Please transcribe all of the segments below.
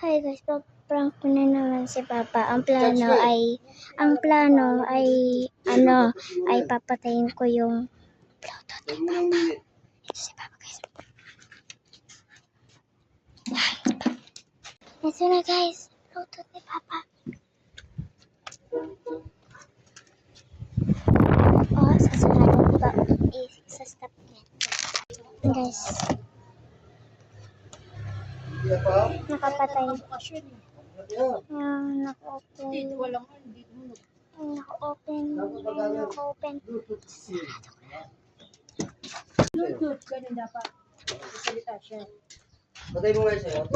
Hi guys, prank ko na naman si Papa. Ang plano ay papatayin ko yung Bluetooth ni Papa. Ito si Papa guys. Ito na guys, Bluetooth ni Papa. Sasunod pa sa stop niya. Guys. Nakapatay. Naka-open. Naka-open. Sarado ko na. Bluetooth, ganun dapat. Salita siya. Patay mo nga siya.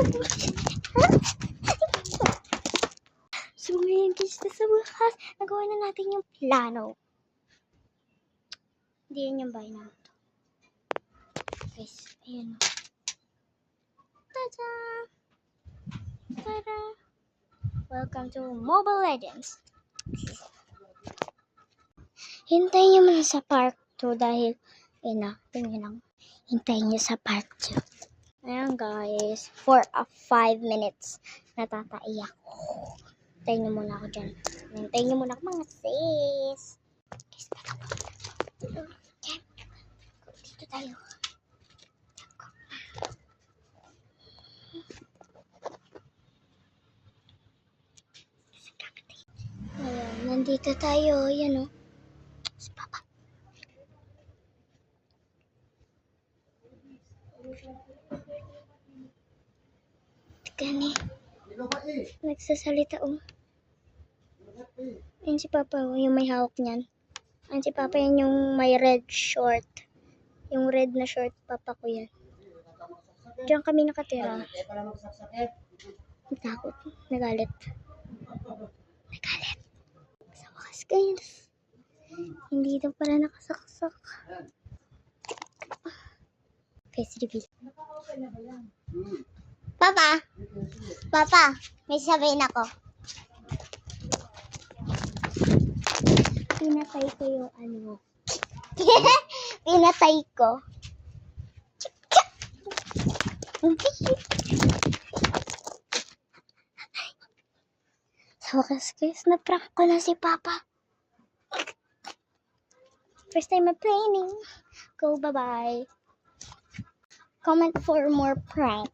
So ngayon guys, sa wakas, nagawa na natin yung plano. Hindi yan yung bahay namin to. Guys, ayan o. Tada! Tada! Welcome to Mobile Legends. Hintayin nyo muna sa part 2 dahil, tingin lang. Hintayin nyo sa part 2. Ayan guys, for 5 minutes, natataiyak ko. Hintayin nyo muna ako dyan. Hintayin nyo muna ako mga sis. Guys, dito tayo. Ayan, nandito tayo. Yan o. Si Papa. Gani. Nagsasalita o. Ayan si Papa o. Yung may hawak niyan. Ayan si Papa yan yung may red short. Yung red na short. Papa ko yan. Diyan kami nakatira. Natakot. Nagalit. Sa wakas guys. Hindi daw pala nakasaksak. Face reveal. Papa! Papa! May sabihin ako. Pinatay ko yung ano. Pinatay ko. Sa wakas guys, na-prank ko na si Papa. First time I'm playing. Go, bye-bye. Comment for more prank.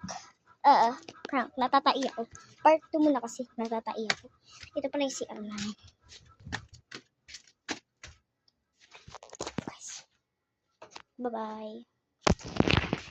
Prank. Natatai ako. Part 2 muna kasi. Natatai ako. Ito pala yung CR namin. Bye-bye.